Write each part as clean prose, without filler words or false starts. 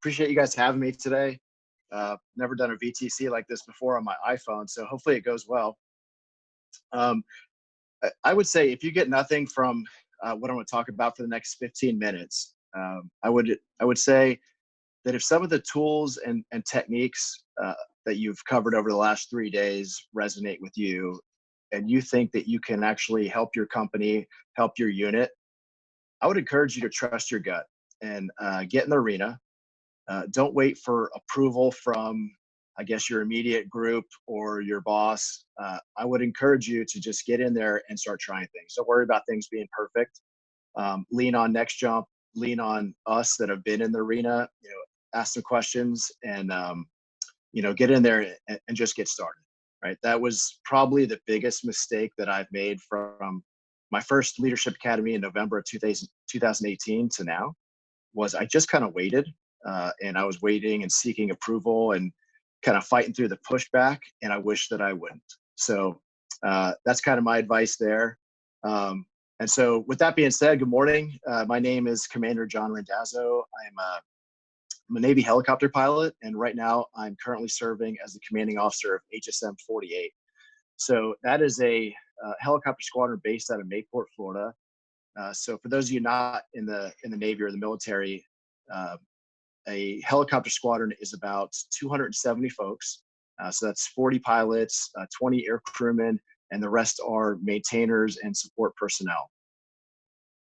Appreciate you guys having me today. Never done a VTC like this before on my iPhone, so hopefully it goes well. Um, I would say if you get nothing from what I'm going to talk about for the next 15 minutes, I would say that if some of the tools and techniques that you've covered over the last 3 days resonate with you, and you think that you can actually help your company, help your unit, I would encourage you to trust your gut and get in the arena. Don't wait for approval from, I guess, your immediate group or your boss. I would encourage you to just get in there and start trying things. Don't worry about things being perfect. Lean on Next Jump, lean on us that have been in the arena, ask some questions and, get in there and just get started, right? That was probably the biggest mistake that I've made from my first Leadership Academy in November of 2018 to now, was I just kind of waited. And I was waiting and seeking approval and kind of fighting through the pushback. And I wish that I wouldn't. So that's kind of my advice there. And so with that being said, good morning. My name is Commander John Randazzo. I'm a Navy helicopter pilot, and right now I'm currently serving as the commanding officer of HSM 48. So that is a helicopter squadron based out of Mayport, Florida. So for those of you not in the Navy or the military, a helicopter squadron is about 270 folks. So that's 40 pilots, 20 air crewmen, and the rest are maintainers and support personnel.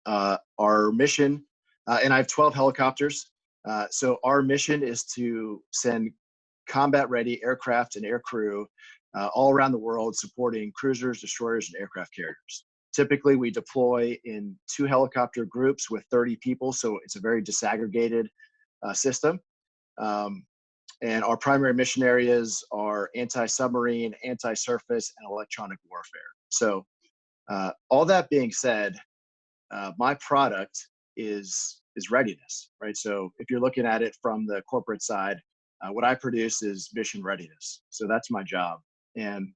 Our mission, and I have 12 helicopters. So our mission is to send combat-ready aircraft and air crew all around the world, supporting cruisers, destroyers, and aircraft carriers. Typically, we deploy in 2 helicopter groups with 30 people, so it's a very disaggregated system. And our primary mission areas are anti-submarine, anti-surface, and electronic warfare. So all that being said, my product is readiness, right? So if you're looking at it from the corporate side, what I produce is mission readiness. So that's my job. And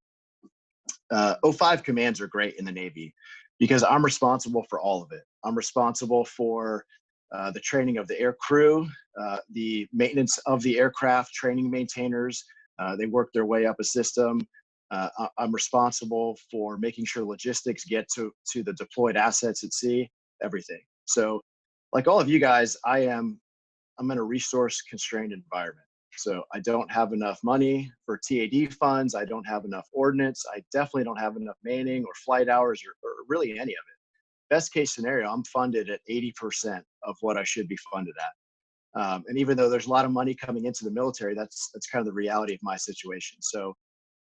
O5 commands are great in the Navy because I'm responsible for all of it. I'm responsible for the training of the air crew, the maintenance of the aircraft, training maintainers. They work their way up a system. I'm responsible for making sure logistics get to the deployed assets at sea, everything. So like all of you guys, I'm in a resource constrained environment. So I don't have enough money for TAD funds. I don't have enough ordnance. I definitely don't have enough manning or flight hours or really any of it. Best case scenario, I'm funded at 80% of what I should be funded at. And even though there's a lot of money coming into the military, that's kind of the reality of my situation. So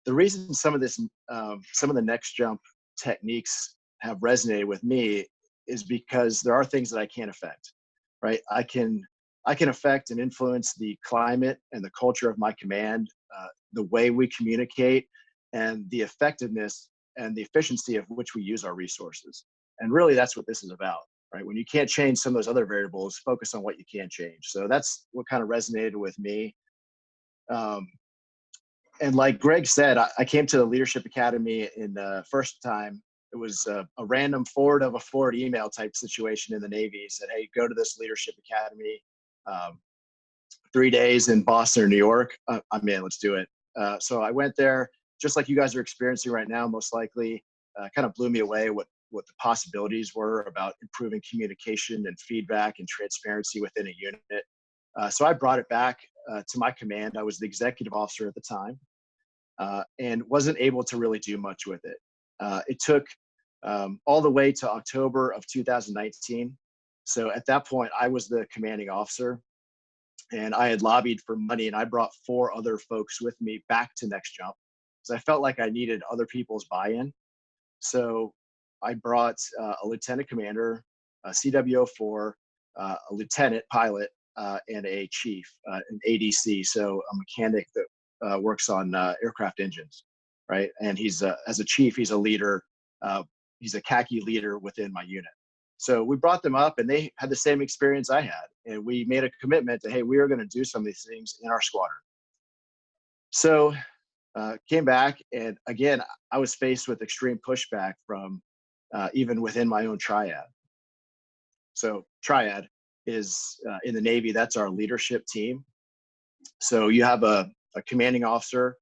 the reason some of the Next Jump techniques have resonated with me is because there are things that I can't affect, right? I can affect and influence the climate and the culture of my command, the way we communicate, and the effectiveness and the efficiency of which we use our resources. And really, that's what this is about, right? When you can't change some of those other variables, focus on what you can change. So that's what kind of resonated with me. And like Greg said, I came to the Leadership Academy in the first time. It was a random forward of a forward email type situation in the Navy. He said, hey, go to this Leadership Academy, 3 days in Boston or New York. I'm in, let's do it. So I went there, just like you guys are experiencing right now, most likely. Kind of blew me away what the possibilities were about improving communication and feedback and transparency within a unit. So I brought it back to my command. I was the executive officer at the time and wasn't able to really do much with it. It took all the way to October of 2019. So at that point, I was the commanding officer and I had lobbied for money, and I brought 4 other folks with me back to Next Jump because I felt like I needed other people's buy-in. So I brought a lieutenant commander, a CWO4, a lieutenant pilot, and a chief, an ADC, so a mechanic that works on aircraft engines, right? And he's as a chief, he's a leader. He's a khaki leader within my unit. So we brought them up, and they had the same experience I had, and we made a commitment to, hey, we are going to do some of these things in our squadron. So came back, and again, I was faced with extreme pushback from even within my own triad. So triad, is in the Navy, that's our leadership team. So you have a commanding officer,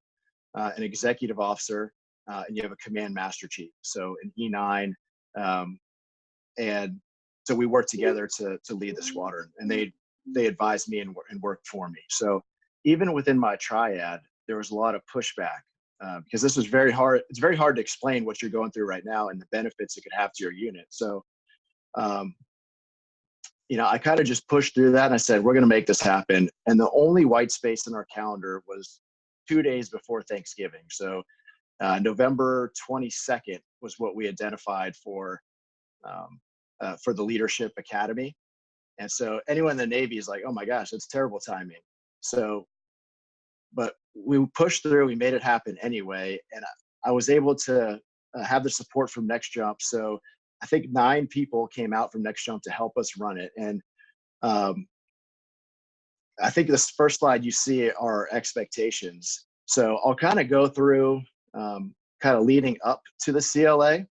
an executive officer, and you have a command master chief. So an E9, and so we work together to lead the squadron, and they advise me and work for me. So even within my triad, there was a lot of pushback because this was very hard. It's very hard to explain what you're going through right now and the benefits it could have to your unit. So, I kind of just pushed through that, and I said, we're going to make this happen. And the only white space in our calendar was 2 days before Thanksgiving. So November 22nd was what we identified for the Leadership Academy. And so anyone in the Navy is like, oh my gosh, that's terrible timing. So, but we pushed through, we made it happen anyway. And I was able to have the support from Next Jump. So I think 9 people came out from Next Jump to help us run it. And I think this first slide you see are expectations. So I'll kind of go through kind of leading up to the CLA,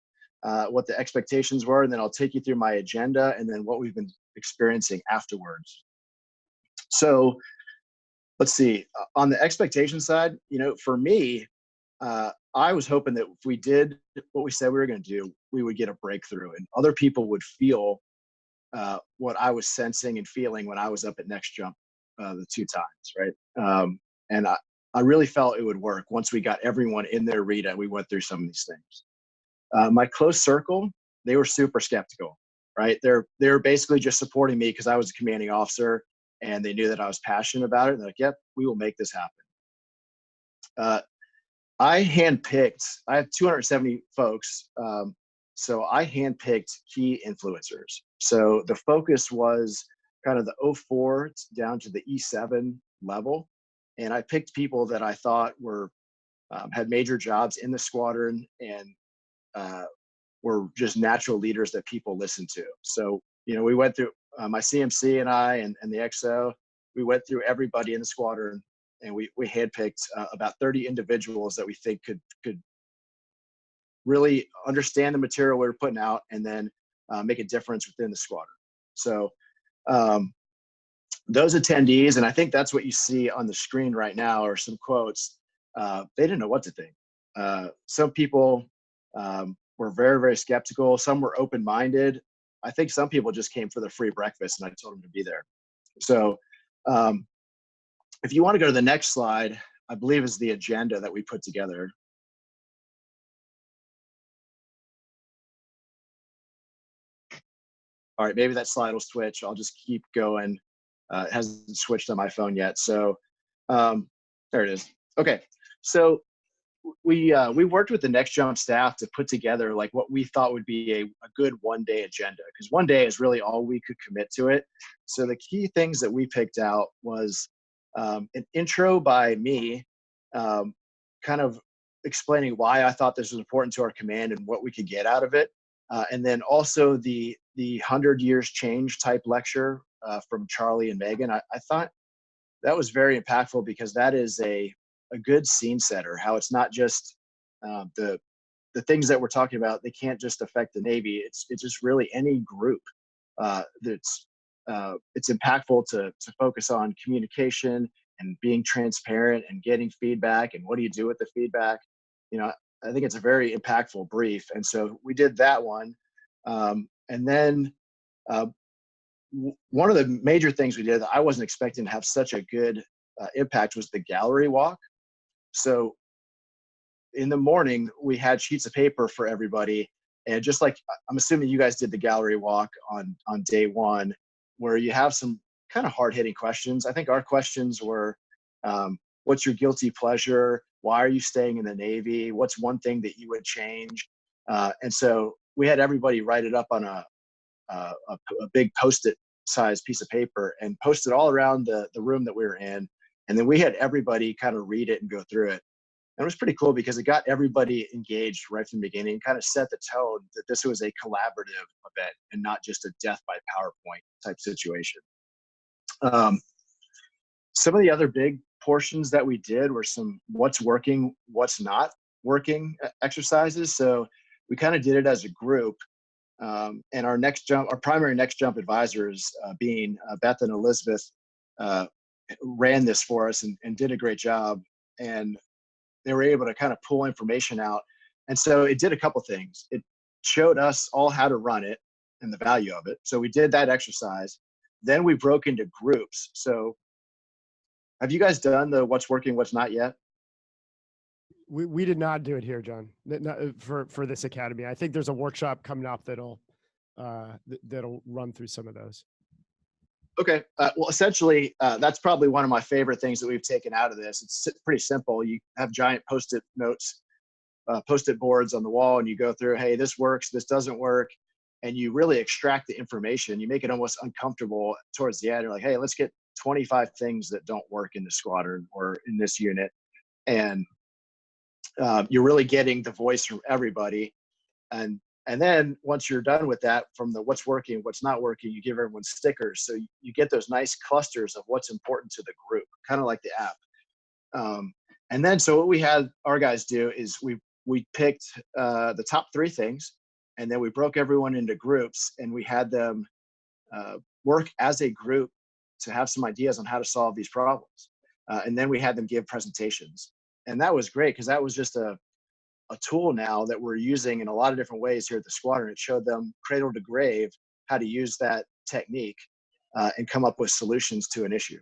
what the expectations were, and then I'll take you through my agenda and then what we've been experiencing afterwards. So let's see, on the expectation side, for me, I was hoping that if we did what we said we were going to do, we would get a breakthrough and other people would feel what I was sensing and feeling when I was up at Next Jump the 2 times, right? And I really felt it would work once we got everyone in their read and we went through some of these things. My close circle, they were super skeptical, right? They're basically just supporting me because I was a commanding officer and they knew that I was passionate about it. And they're like, yep, we will make this happen. I have 270 folks. So I handpicked key influencers. So the focus was kind of the 04 down to the E7 level. And I picked people that I thought were had major jobs in the squadron and were just natural leaders that people listen to. So, we went through my CMC and I and the XO, we went through everybody in the squadron and we handpicked about 30 individuals that we think could really understand the material we were putting out and then make a difference within the squadron. So those attendees, and I think that's what you see on the screen right now are some quotes. They didn't know what to think. Some people were very, very skeptical. Some were open-minded. I think some people just came for the free breakfast and I told them to be there. So if you want to go to the next slide, I believe is the agenda that we put together. All right, maybe that slide will switch. I'll just keep going. It hasn't switched on my phone yet. So there it is. Okay, so we worked with the Next Jump staff to put together like what we thought would be a good one-day agenda, because one day is really all we could commit to it. So the key things that we picked out was an intro by me, kind of explaining why I thought this was important to our command and what we could get out of it. And then also the 100 Years Change type lecture from Charlie and Megan. I thought that was very impactful because that is a good scene setter, how it's not just the things that we're talking about, they can't just affect the Navy. It's just really any group that's it's impactful to focus on communication and being transparent and getting feedback and what do you do with the feedback. I think it's a very impactful brief. And so we did that one. And then one of the major things we did that I wasn't expecting to have such a good impact was the gallery walk. So in the morning, we had sheets of paper for everybody. And just like, I'm assuming you guys did the gallery walk on day one, where you have some kind of hard-hitting questions. I think our questions were, what's your guilty pleasure? Why are you staying in the Navy? What's one thing that you would change? And so we had everybody write it up on a big Post-it sized piece of paper and post it all around the room that we were in. And then we had everybody kind of read it and go through it. And it was pretty cool because it got everybody engaged right from the beginning, kind of set the tone that this was a collaborative event and not just a death by PowerPoint type situation. Some of the other big portions that we did were some what's working, what's not working exercises. So we kind of did it as a group. And our primary next jump advisors, being Beth and Elizabeth, uh, ran this for us and did a great job. And they were able to kind of pull information out. And so it did a couple things. It showed us all how to run it and the value of it. So we did that exercise. Then we broke into groups. So have you guys done the what's working, what's not yet? We did not do it here, John, for this academy. I think there's a workshop coming up that'll run through some of those. Okay. Well, essentially, that's probably one of my favorite things that we've taken out of this. It's pretty simple. You have giant Post-it notes, Post-it boards on the wall, and you go through, hey, this works, this doesn't work. And you really extract the information. You make it almost uncomfortable towards the end. You're like, hey, let's get 25 things that don't work in the squadron or in this unit. And you're really getting the voice from everybody. And then once you're done with that, from the what's working, what's not working, you give everyone stickers. So you get those nice clusters of what's important to the group, kind of like the app. And then, so what we had our guys do is we picked the top 3 things, and then we broke everyone into groups, and we had them work as a group to have some ideas on how to solve these problems. And then we had them give presentations. And that was great, because that was just a tool now that we're using in a lot of different ways here at the squadron. It showed them cradle to grave how to use that technique and come up with solutions to an issue.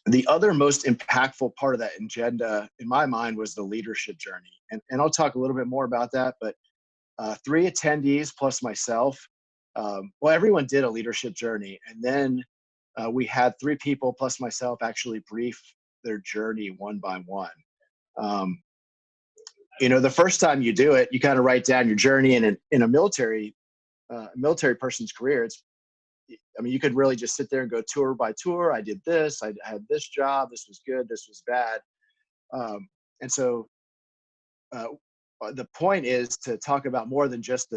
The other most impactful part of that agenda, in my mind, was the leadership journey. And I'll talk a little bit more about that, but 3 attendees plus myself, well, everyone did a leadership journey. And then we had 3 people plus myself actually brief their journey one by one. The first time you do it, you kind of write down your journey. And in a military person's career, you could really just sit there and go tour by tour. I did this, I had this job, this was good, this was bad. And so the point is to talk about more than just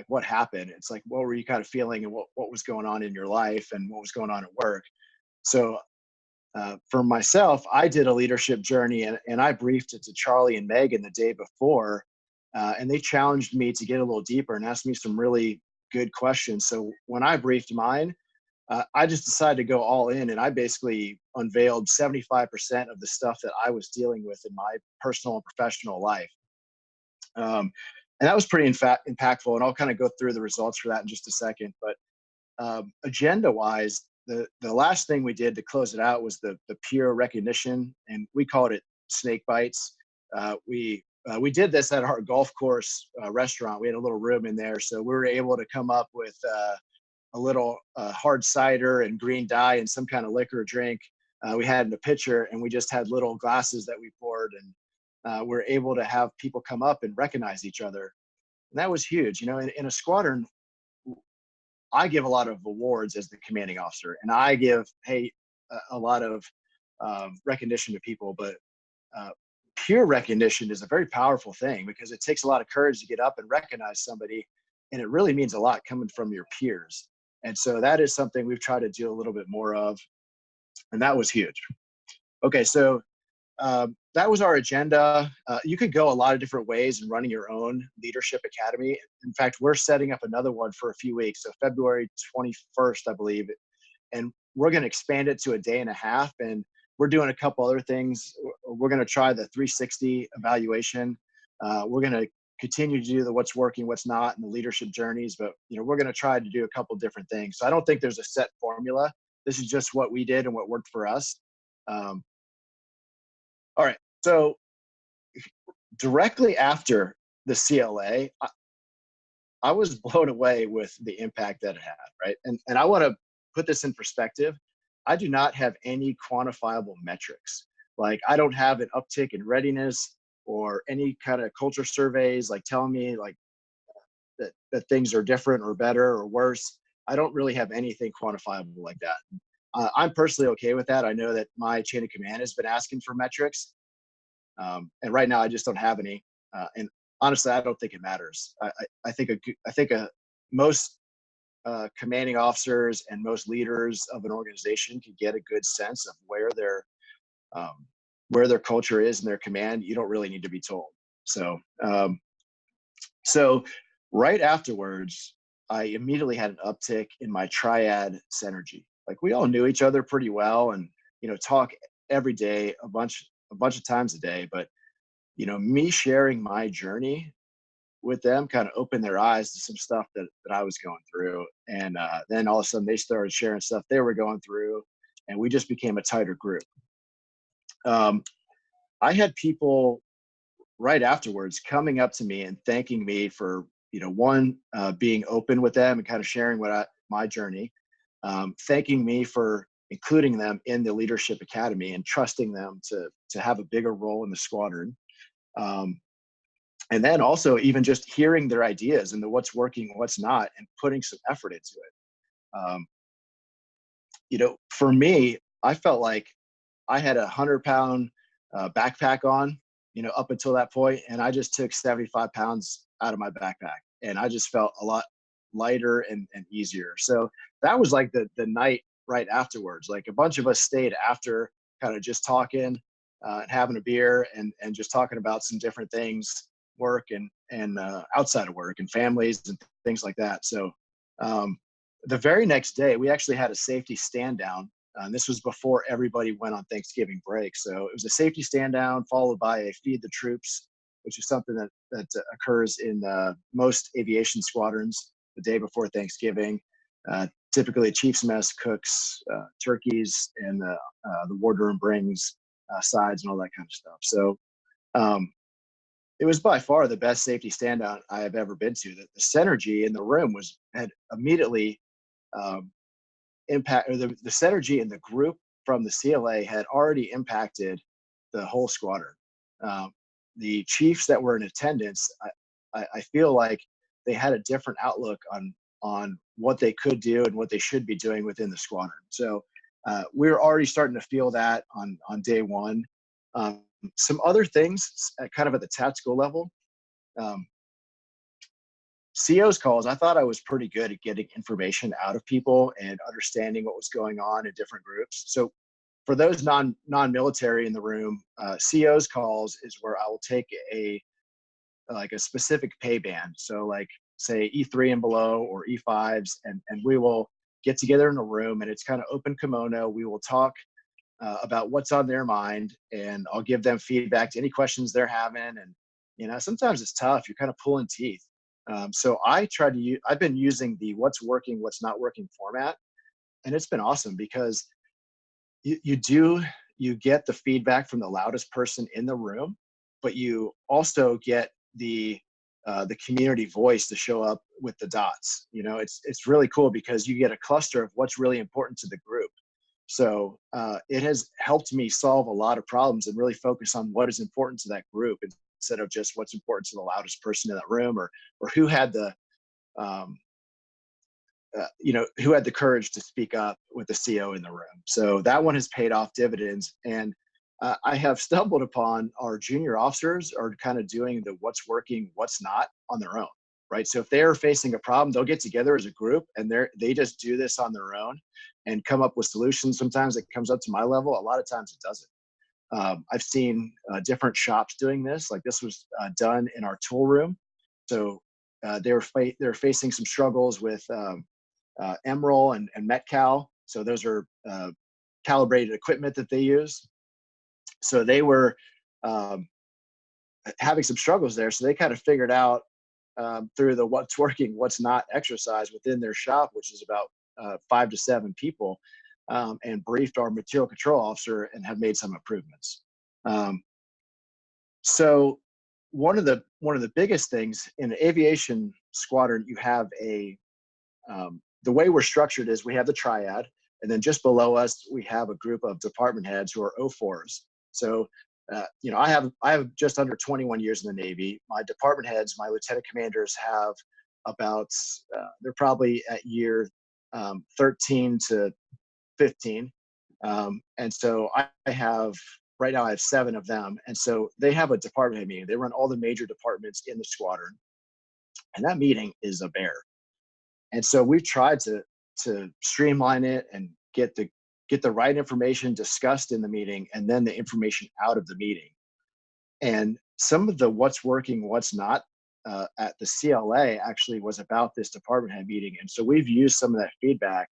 what happened. It's like, what were you kind of feeling, and what was going on in your life, and what was going on at work. So for myself, I did a leadership journey, and I briefed it to Charlie and Megan the day before, and they challenged me to get a little deeper and asked me some really good questions. So when I briefed mine, I just decided to go all in, and I basically unveiled 75% of the stuff that I was dealing with in my personal and professional life. And that was pretty impactful, and I'll kind of go through the results for that in just a second. But agenda-wise, the last thing we did to close it out was the peer recognition, and we called it snake bites. We did this at our golf course restaurant. We had a little room in there, so we were able to come up with a little hard cider and green dye and some kind of liquor drink we had in a pitcher, and we just had little glasses that we poured, and we're able to have people come up and recognize each other. And that was huge. In a squadron, I give a lot of awards as the commanding officer, and I give a lot of recognition to people, but peer recognition is a very powerful thing, because it takes a lot of courage to get up and recognize somebody, and it really means a lot coming from your peers. And so that is something we've tried to do a little bit more of, and that was huge. Okay, so that was our agenda. You could go a lot of different ways in running your own leadership academy. In fact, we're setting up another one for a few weeks, so February 21st, I believe, and we're going to expand it to a day and a half, and we're doing a couple other things. We're going to try the 360 evaluation. We're going to continue to do the what's working, what's not, and the leadership journeys, but we're going to try to do a couple different things. So I don't think there's a set formula. This is just what we did and what worked for us. All right. So directly after the CLA, I was blown away with the impact that it had, right? And I want to put this in perspective. I do not have any quantifiable metrics. Like, I don't have an uptick in readiness or any kind of culture surveys telling me that things are different or better or worse. I don't really have anything quantifiable like that. I'm personally okay with that. I know that my chain of command has been asking for metrics, and right now I just don't have any. And honestly, I don't think it matters. I think most commanding officers and most leaders of an organization can get a good sense of where their culture is in their command. You don't really need to be told. So Right afterwards, I immediately had an uptick in my triad synergy. Like we all knew each other pretty well, and talk every day, a bunch of times a day. But me sharing my journey with them kind of opened their eyes to some stuff that I was going through, and then all of a sudden they started sharing stuff they were going through, and we just became a tighter group. Um, I had people right afterwards coming up to me and thanking me for one, being open with them and kind of sharing my journey, thanking me for including them in the leadership academy and trusting them to have a bigger role in the squadron, um, and then also even just hearing their ideas and what's working, what's not, and putting some effort into it. For me, I felt like I had 100-pound backpack on, up until that point, and I just took 75 pounds out of my backpack, and I just felt a lot lighter and easier. So that was like the night right afterwards. Like a bunch of us stayed after, kind of just talking, and having a beer, and just talking about some different things, work and outside of work and families and things like that. So um, the very next day, we actually had a safety stand down. This was before everybody went on Thanksgiving break. So it was a safety stand down followed by a feed the troops, which is something that occurs in most aviation squadrons the day before Thanksgiving. Typically, a chief's mess cooks turkeys, and the wardroom brings sides and all that kind of stuff. So um, it was by far the best safety stand down I have ever been to. The synergy in the room had immediately um, impact, or the synergy in the group from the CLA had already impacted the whole squadron. Um, the chiefs that were in attendance, I feel like they had a different outlook on what they could do and what they should be doing within the squadron. So we were already starting to feel that on day one. Some other things, kind of at the tactical level. Um, CO's calls, I thought I was pretty good at getting information out of people and understanding what was going on in different groups. So for those non-military in the room, CO's calls is where I will take a specific pay band. So like say E3 and below or E5s, and we will get together in a room, and it's kind of open kimono. We will talk about what's on their mind, and I'll give them feedback to any questions they're having. And sometimes it's tough. You're kind of pulling teeth. So I've been using the what's working, what's not working format, and it's been awesome because you get the feedback from the loudest person in the room, but you also get the community voice to show up with the dots. It's really cool because you get a cluster of what's really important to the group. So it has helped me solve a lot of problems and really focus on what is important to that group instead of just what's important to the loudest person in that room, or who had the um, who had the courage to speak up with the CO in the room. So that one has paid off dividends. And I have stumbled upon our junior officers are kind of doing the what's working, what's not on their own, right? So if they're facing a problem, they'll get together as a group and they just do this on their own and come up with solutions. Sometimes it comes up to my level. A lot of times it doesn't. I've seen different shops doing this. Like this was done in our tool room. So they're facing some struggles with Emerald and Metcal. So those are calibrated equipment that they use. So they were um, having some struggles there. So they kind of figured out through the what's working, what's not exercise within their shop, which is about 5 to 7 people, and briefed our material control officer and have made some improvements. Um, so one of the biggest things in an aviation squadron, you have the way we're structured is we have the triad, and then just below us we have a group of department heads who are O4s. So I have just under 21 years in the Navy. My department heads, my lieutenant commanders, have about they're probably at year 13 to 15, and so I have right now I have 7 of them, and so they have a department head meeting. They run all the major departments in the squadron, and that meeting is a bear. And so we've tried to streamline it and get the right information discussed in the meeting, and then the information out of the meeting. And some of the what's working, what's not at the CLA actually was about this department head meeting. And so we've used some of that feedback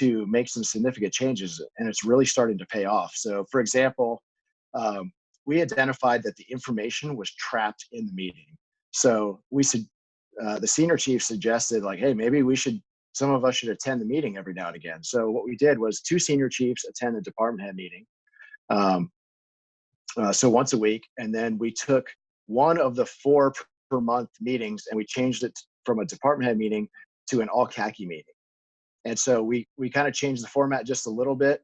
to make some significant changes, and it's really starting to pay off. So for example, we identified that the information was trapped in the meeting. So the senior chief suggested, like, hey, maybe some of us should attend the meeting every now and again. So what we did was 2 senior chiefs attend the department head meeting. So once a week, and then we took one of the 4 per month meetings and we changed it from a department head meeting to an all khaki meeting. And so we kind of changed the format just a little bit,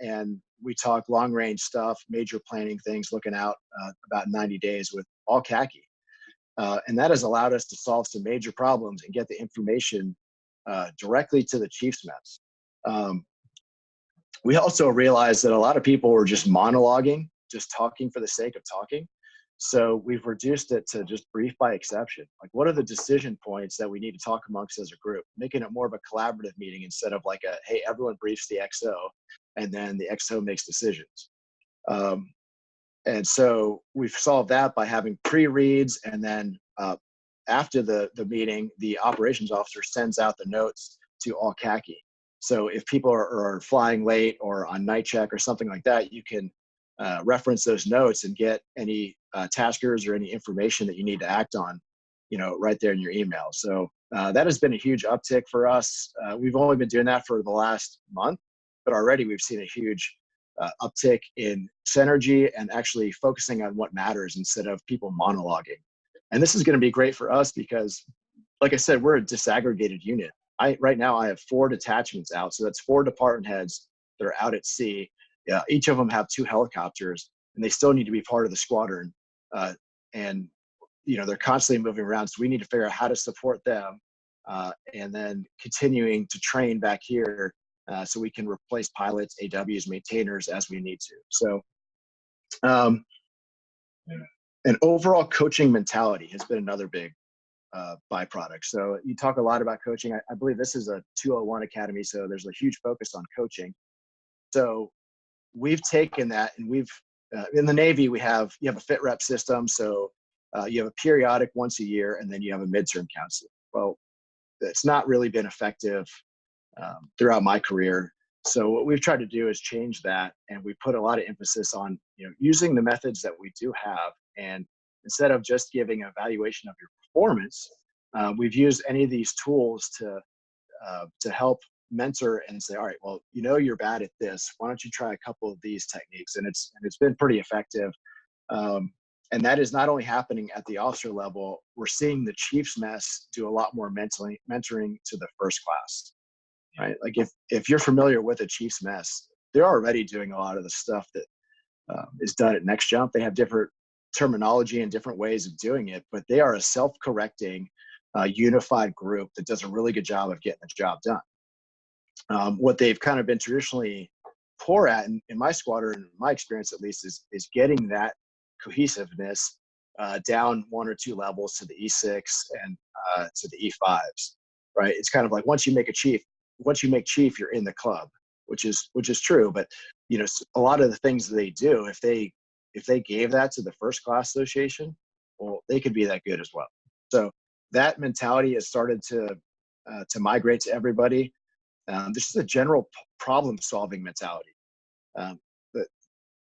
and we talk long range stuff, major planning things, looking out about 90 days with all khaki. And that has allowed us to solve some major problems and get the information directly to the chief's mess. We also realized that a lot of people were just monologuing, just talking for the sake of talking. So we've reduced it to just brief by exception. Like, what are the decision points that we need to talk amongst as a group, making it more of a collaborative meeting instead of like hey, everyone briefs the XO and then the XO makes decisions. And so we've solved that by having pre-reads, and then after the meeting, the operations officer sends out the notes to all khaki. So if people are flying late or on night check or something like that, you can reference those notes and get any taskers or any information that you need to act on, right there in your email. So that has been a huge uptick for us. We've only been doing that for the last month, but already we've seen a huge uptick in synergy and actually focusing on what matters instead of people monologuing. And this is going to be great for us because, like I said, we're a disaggregated unit. Right now I have 4 detachments out. So that's 4 department heads that are out at sea. Each of them have 2 helicopters, and they still need to be part of the squadron. And they're constantly moving around. So we need to figure out how to support them, and then continuing to train back here so we can replace pilots, AWs, maintainers as we need to. So an overall coaching mentality has been another big byproduct. So you talk a lot about coaching. I believe this is a 201 academy, so there's a huge focus on coaching. So we've taken that, and we've in the Navy you have a fit rep system. So you have a periodic once a year, and then you have a midterm counselor. Well, it's not really been effective throughout my career. So what we've tried to do is change that, and we put a lot of emphasis on using the methods that we do have, and instead of just giving an evaluation of your performance, we've used any of these tools to help mentor and say, all right, well, you're bad at this. Why don't you try a couple of these techniques? And it's been pretty effective. And that is not only happening at the officer level. We're seeing the chief's mess do a lot more mentoring to the first class, right? Like if you're familiar with a chief's mess, they're already doing a lot of the stuff that is done at Next Jump. They have different terminology and different ways of doing it, but they are a self-correcting, unified group that does a really good job of getting the job done. What they've kind of been traditionally poor at in my squadron, in my experience at least, is getting that cohesiveness down 1 or 2 levels to the E6 and to the E5s, right? It's kind of like once you make chief, you're in the club, which is true. But a lot of the things that they do, if they gave that to the first class association, well, they could be that good as well. So that mentality has started to migrate to everybody. This is a general problem-solving mentality. But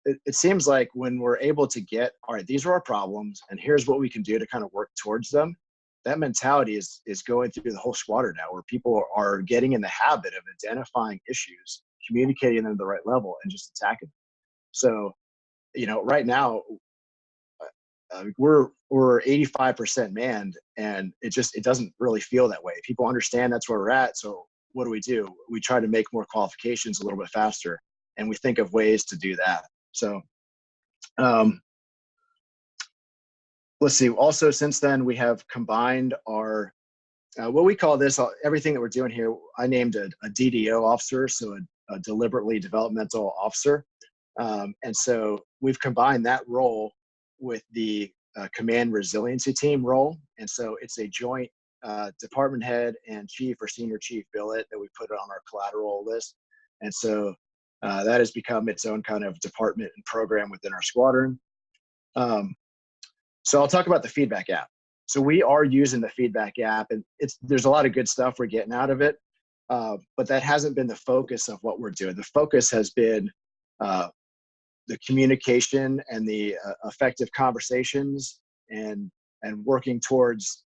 it seems like when we're able to get, all right, these are our problems, and here's what we can do to kind of work towards them, that mentality is going through the whole squadron now, where people are getting in the habit of identifying issues, communicating them at the right level, and just attacking them. So, right now, we're 85% manned, and it doesn't really feel that way. People understand that's where we're at. So what do? We try to make more qualifications a little bit faster, and we think of ways to do that. So let's see. Also, since then, we have combined our what we call this, everything that we're doing here, I named a DDO officer, so a deliberately developmental officer. And so we've combined that role with the command resiliency team role. And so it's a joint department head and chief or senior chief billet that we put on our collateral list. And so that has become its own kind of department and program within our squadron. So I'll talk about the feedback app. So we are using the feedback app, and there's a lot of good stuff we're getting out of it, but that hasn't been the focus of what we're doing. The focus has been the communication and the effective conversations, and working towards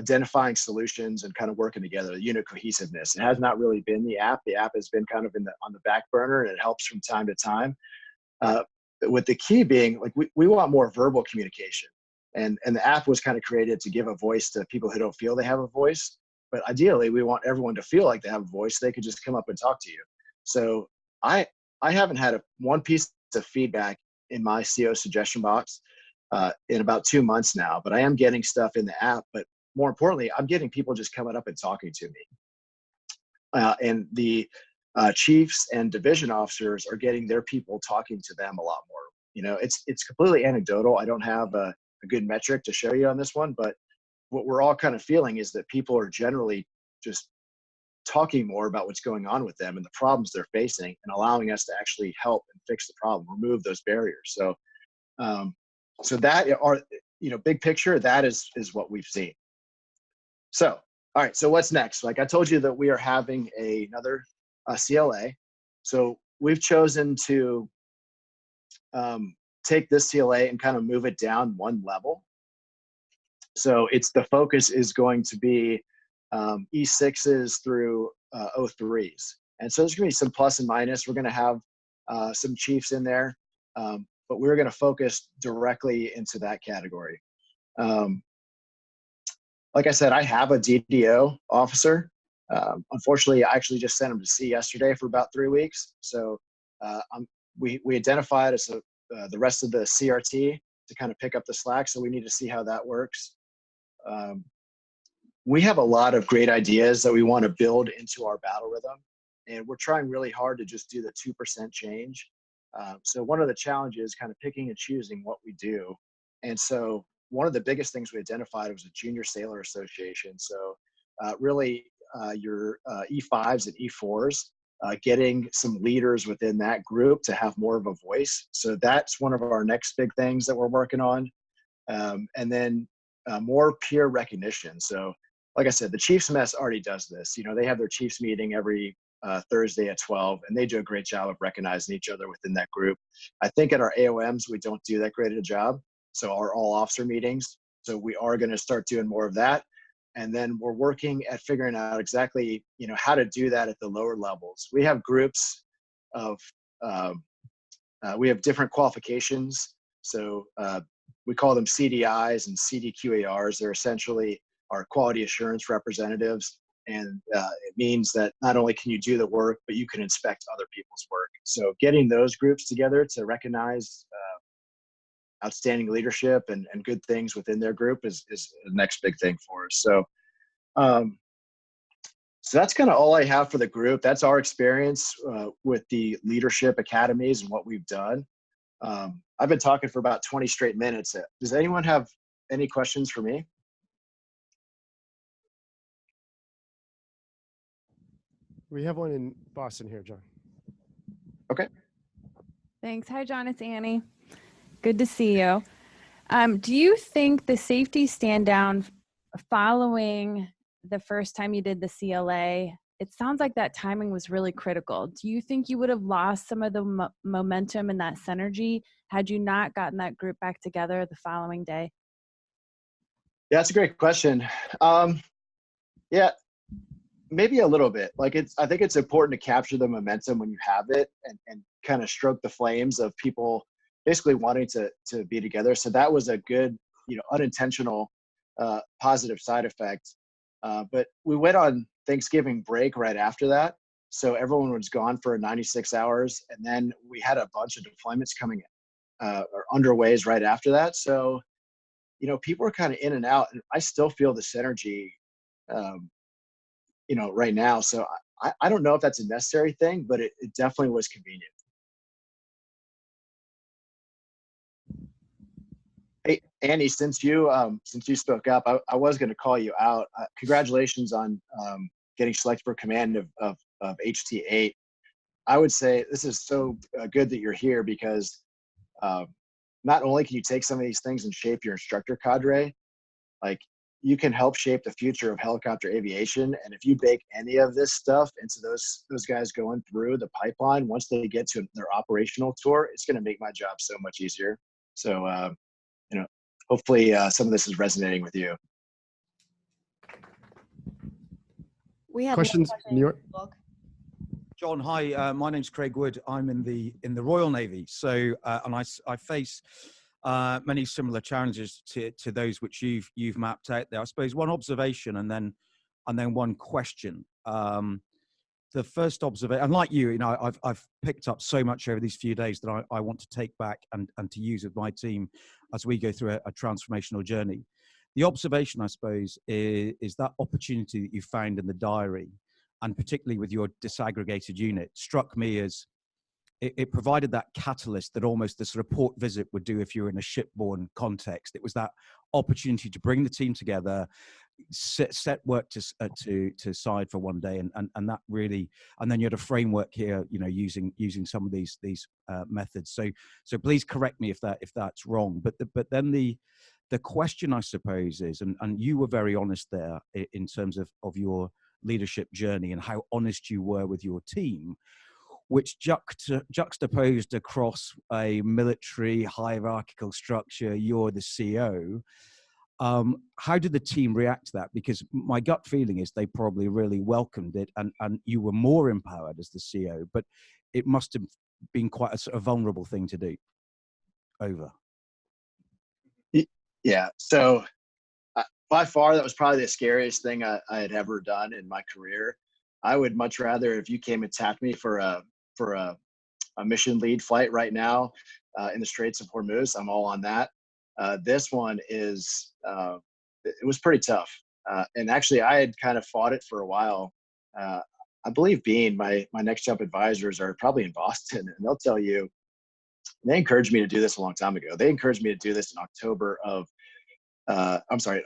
identifying solutions and kind of working together, the unit cohesiveness. It has not really been the app. The app has been kind of on the back burner, and it helps from time to time. With the key being, like, we want more verbal communication, and the app was kind of created to give a voice to people who don't feel they have a voice. But ideally, we want everyone to feel like they have a voice. They could just come up and talk to you. So I haven't had one piece of feedback in my CO suggestion box in about 2 months now, but I am getting stuff in the app. But more importantly, I'm getting people just coming up and talking to me. And the chiefs and division officers are getting their people talking to them a lot more. You know, it's completely anecdotal. I don't have a good metric to show you on this one, but what we're all kind of feeling is that people are generally just talking more about what's going on with them and the problems they're facing, and allowing us to actually help and fix the problem, remove those barriers. So, so that are, big picture, that is what we've seen. So, all right. So what's next? Like I told you that we are having another CLA. So we've chosen to take this CLA and kind of move it down one level. So the focus is going to be E6s through O3s. And so there's going to be some plus and minus. We're going to have some chiefs in there, but we're going to focus directly into that category. Like I said, I have a DDO officer. Unfortunately, I actually just sent him to sea yesterday for about 3 weeks. So we identified as the rest of the CRT to kind of pick up the slack. So we need to see how that works. We have a lot of great ideas that we want to build into our battle rhythm, and we're trying really hard to just do the 2% change. So one of the challenges is kind of picking and choosing what we do. And so one of the biggest things we identified was a junior sailor association. So really your E5s and E4s, getting some leaders within that group to have more of a voice. So that's one of our next big things that we're working on. And then more peer recognition. So like I said, the Chiefs Mess already does this. They have their Chiefs meeting every Thursday at 12, and they do a great job of recognizing each other within that group. I think at our AOMs, we don't do that great a job. So our all officer meetings. So we are going to start doing more of that. And then we're working at figuring out exactly, how to do that at the lower levels. We have groups of, we have different qualifications. So we call them CDIs and CDQARs. They're essentially our quality assurance representatives. And it means that not only can you do the work, but you can inspect other people's work. So getting those groups together to recognize outstanding leadership and good things within their group is the next big thing for us. So, so that's kind of all I have for the group. That's our experience with the leadership academies and what we've done. I've been talking for about 20 straight minutes. Does anyone have any questions for me? We have one in Boston here, John. Okay. Thanks. Hi, John. It's Annie. Good to see you. Do you think the safety stand down following the first time you did the CLA, it sounds like that timing was really critical. Do you think you would have lost some of the momentum and that synergy had you not gotten that group back together the following day? Yeah, that's a great question. Yeah, maybe a little bit. I think it's important to capture the momentum when you have it, and kind of stroke the flames of people basically wanting to be together. So that was a good, unintentional positive side effect. But we went on Thanksgiving break right after that. So everyone was gone for 96 hours. And then we had a bunch of deployments coming or underways right after that. So, people are kind of in and out, and I still feel the synergy, right now. So I don't know if that's a necessary thing, but it definitely was convenient. Hey, Annie, since you spoke up, I was going to call you out. Congratulations on getting selected for command of HT8. I would say this is so good that you're here, because not only can you take some of these things and shape your instructor cadre, like you can help shape the future of helicopter aviation. And if you bake any of this stuff into those guys going through the pipeline, once they get to their operational tour, it's going to make my job so much easier. So, hopefully some of this is resonating with you. We have Questions, New York? John, hi. My name's Craig Wood. I'm in the Royal Navy. So, and I face many similar challenges to those which you've mapped out there. I suppose one observation and then one question. The first observation, and like you, I've picked up so much over these few days that I want to take back and to use with my team as we go through a transformational journey. The observation, I suppose, is that opportunity that you found in the diary, and particularly with your disaggregated unit, struck me as it provided that catalyst that almost the sort of port visit would do if you were in a shipborne context. It was that opportunity to bring the team together, set work to side for one day, and that really, and then you had a framework here, using some of these methods. So please correct me if that's wrong. But then the question, I suppose, is, and you were very honest there in terms of your leadership journey and how honest you were with your team, which juxtaposed across a military hierarchical structure. You're the CO. How did the team react to that? Because my gut feeling is they probably really welcomed it, and you were more empowered as the CO, but it must have been quite a sort of vulnerable thing to do. Over. Yeah. So by far, that was probably the scariest thing I had ever done in my career. I would much rather, if you came and tapped me for a mission lead flight right now in the Straits of Hormuz, I'm all on that. This one is, it was pretty tough. And actually, I had kind of fought it for a while. I believe Bean, my next jump advisors, are probably in Boston, and they'll tell you, they encouraged me to do this a long time ago. They encouraged me to do this in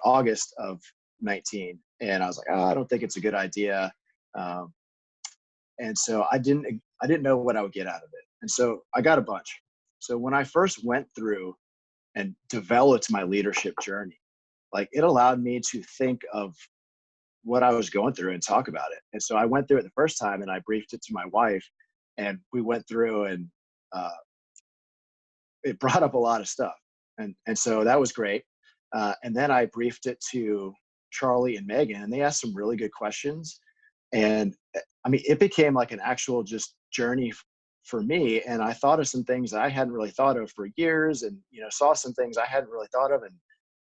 August of 19. And I was like, I don't think it's a good idea. And so I didn't know what I would get out of it. And so I got a bunch. So when I first went through and developed my leadership journey, like, it allowed me to think of what I was going through and talk about it. And so I went through it the first time and I briefed it to my wife, and we went through, and it brought up a lot of stuff. And so that was great. And then I briefed it to Charlie and Megan, and they asked some really good questions. And I mean, it became like an actual just journey for me. And I thought of some things I hadn't really thought of for years, and, saw some things I hadn't really thought of, and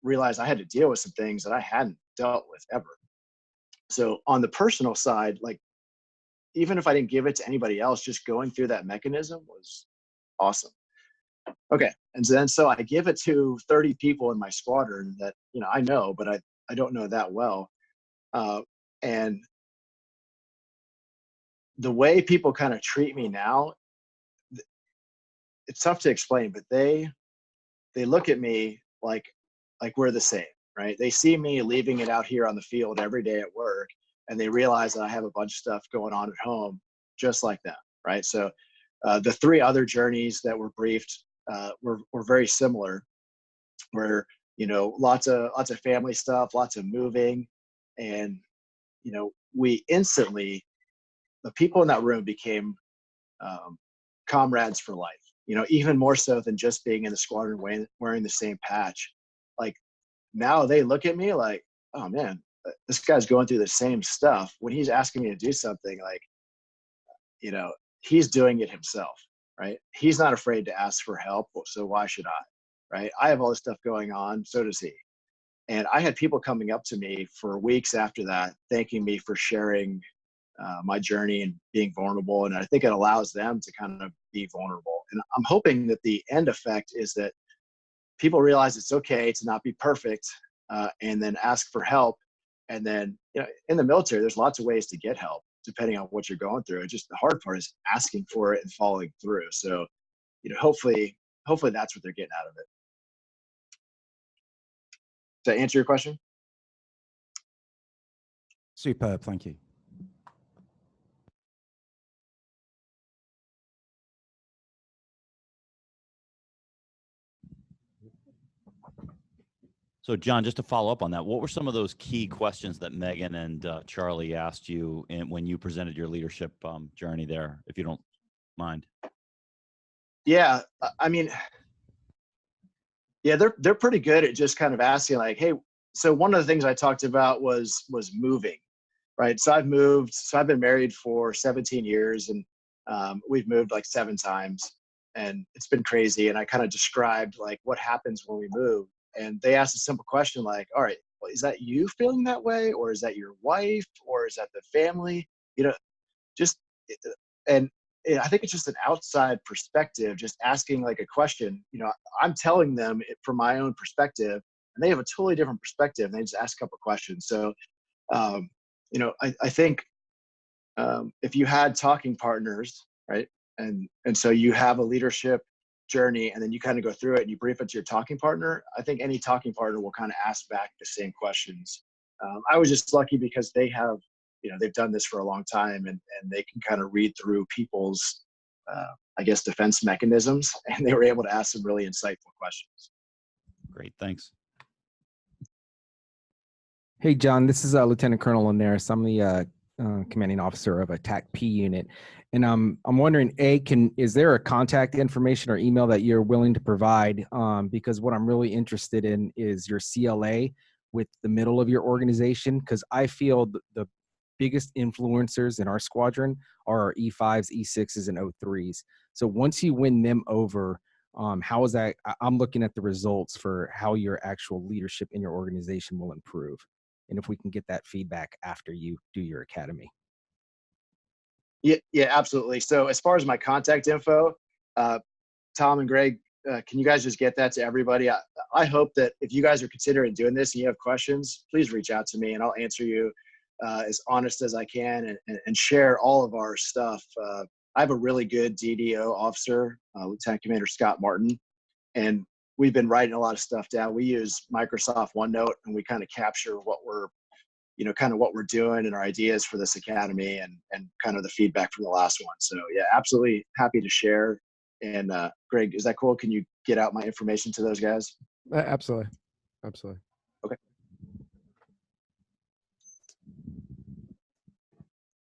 realized I had to deal with some things that I hadn't dealt with ever. So on the personal side, like, even if I didn't give it to anybody else, just going through that mechanism was awesome. Okay. And then, so I give it to 30 people in my squadron that, I know, but I don't know that well. And the way people kind of treat me now, it's tough to explain, but they look at me like we're the same, right? They see me leaving it out here on the field every day at work, and they realize that I have a bunch of stuff going on at home just like them, right? So the three other journeys that were briefed were very similar, where, lots of family stuff, lots of moving, and, we instantly, the people in that room became comrades for life, even more so than just being in the squadron wearing the same patch. Like, now they look at me like, oh man, this guy's going through the same stuff. When he's asking me to do something, like, he's doing it himself, right? He's not afraid to ask for help, so why should I, right? I have all this stuff going on, so does he. And I had people coming up to me for weeks after that, thanking me for sharing my journey and being vulnerable. And I think it allows them to kind of be vulnerable. And I'm hoping that the end effect is that people realize it's okay to not be perfect, and then ask for help. And then, in the military, there's lots of ways to get help depending on what you're going through. It's just, the hard part is asking for it and following through. So, hopefully that's what they're getting out of it. Does that answer your question? Superb, thank you. So John, just to follow up on that, what were some of those key questions that Megan and Charlie asked you when you presented your leadership journey there, if you don't mind? Yeah, I mean, yeah, they're pretty good at just kind of asking like, hey, so one of the things I talked about was moving, right? So I've been married for 17 years, and we've moved like 7 times, and it's been crazy. And I kind of described like what happens when we move, and they asked a simple question like, all right, well, is that you feeling that way, or is that your wife, or is that the family? You know, just and I think it's just an outside perspective, just asking like a question. You know, I'm telling them it from my own perspective, and they have a totally different perspective. And they just ask a couple questions. So, you know, I think if you had talking partners, right, and so you have a leadership journey, and then you kind of go through it and you brief it to your talking partner, I think any talking partner will kind of ask back the same questions. I was just lucky because they have, you know, they've done this for a long time, and they can kind of read through people's, I guess, defense mechanisms, and they were able to ask some really insightful questions. Great, thanks. Hey, John, this is Lieutenant Colonel Linares. I'm the commanding officer of a TAC P unit. And I'm wondering, is there a contact information or email that you're willing to provide? Because what I'm really interested in is your CLA with the middle of your organization, because I feel the biggest influencers in our squadron are our E5s, E6s, and O3s. So once you win them over, how is that? I'm looking at the results for how your actual leadership in your organization will improve. And if we can get that feedback after you do your academy. Yeah, absolutely. So as far as my contact info, Tom and Greg, can you guys just get that to everybody? I hope that if you guys are considering doing this and you have questions, please reach out to me and I'll answer you as honest as I can, and share all of our stuff. I have a really good DDO officer, Lieutenant Commander Scott Martin, and we've been writing a lot of stuff down. We use Microsoft OneNote, and we kind of capture what we're, you know, kind of what we're doing and our ideas for this academy, and kind of the feedback from the last one. So yeah, absolutely happy to share. And Greg, is that cool? Can you get out my information to those guys? Absolutely. Absolutely. Okay.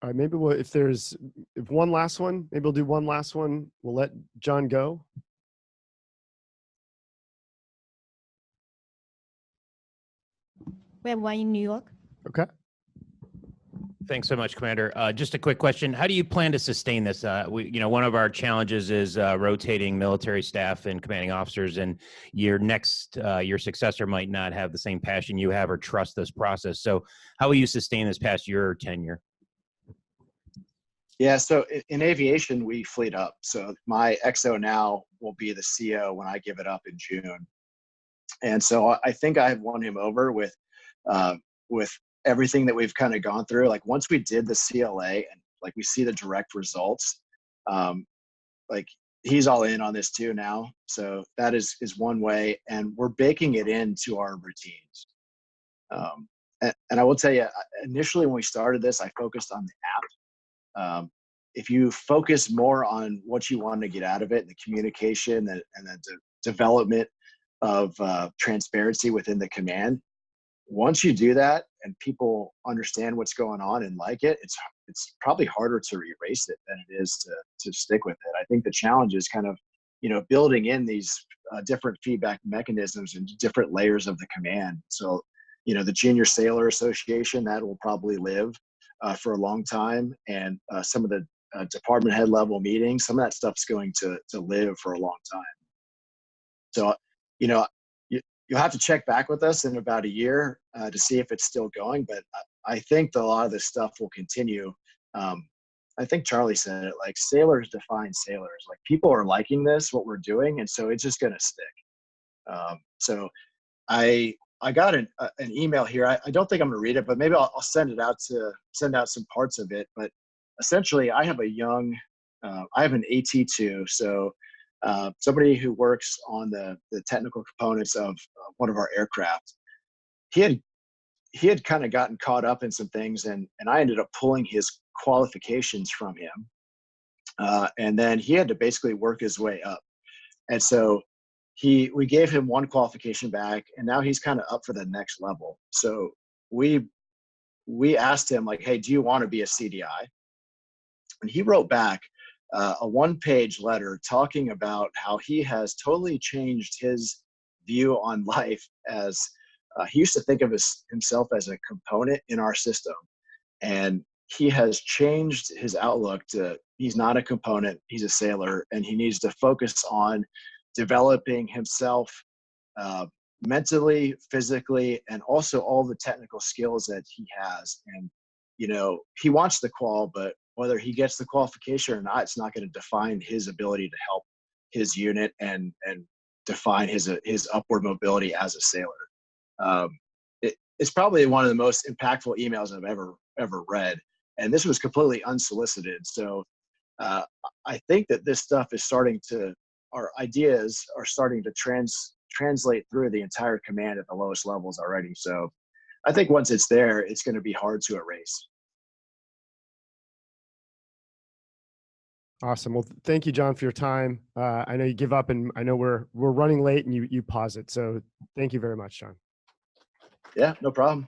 All right, maybe if one last one, maybe we'll do one last one. We'll let John go. We have one in New York. Okay. Thanks so much, Commander. Just a quick question. How do you plan to sustain this? One of our challenges is rotating military staff and commanding officers, and your successor might not have the same passion you have or trust this process. So how will you sustain this past your tenure? Yeah, so in aviation, we fleet up. So my XO now will be the CO when I give it up in June. And so I think I have won him over with everything that we've kind of gone through. Like once we did the CLA and like we see the direct results, like he's all in on this too now. So that is one way, and we're baking it into our routines. And I will tell you, initially when we started this, I focused on the app. If you focus more on what you want to get out of it, the communication and the development of transparency within the command, once you do that and people understand what's going on and like it, it's probably harder to erase it than it is to stick with it. I think the challenge is kind of, you know, building in these different feedback mechanisms and different layers of the command. So, you know, the Junior Sailor Association, that will probably live for a long time, and some of the department head level meetings, some of that stuff's going to live for a long time. So, you know, you'll have to check back with us in about a year to see if it's still going, but I think that a lot of this stuff will continue. I think Charlie said it, like sailors define sailors. Like people are liking this, what we're doing, and so it's just going to stick. So I got an email here. I don't think I'm going to read it, but maybe I'll send out some parts of it. But essentially, I have I have an AT2, so somebody who works on the technical components of one of our aircraft. He had kind of gotten caught up in some things, and I ended up pulling his qualifications from him, and then he had to basically work his way up. And so we gave him one qualification back, and now he's kind of up for the next level. So we asked him, like, hey, do you want to be a CDI? And he wrote back a one-page letter talking about how he has totally changed his view on life, as he used to think of himself as a component in our system. And he has changed his outlook to, he's not a component, he's a sailor, and he needs to focus on developing himself mentally, physically, and also all the technical skills that he has. And, you know, he wants the qual, but whether he gets the qualification or not, it's not going to define his ability to help his unit and define his upward mobility as a sailor. It's probably one of the most impactful emails I've ever read. And this was completely unsolicited. So I think that this stuff is our ideas are starting to translate through the entire command at the lowest levels already. So I think once it's there, it's going to be hard to erase. Awesome. Well, thank you, John, for your time. I know you give up, and I know we're running late, and you pause it. So thank you very much, John. Yeah, no problem.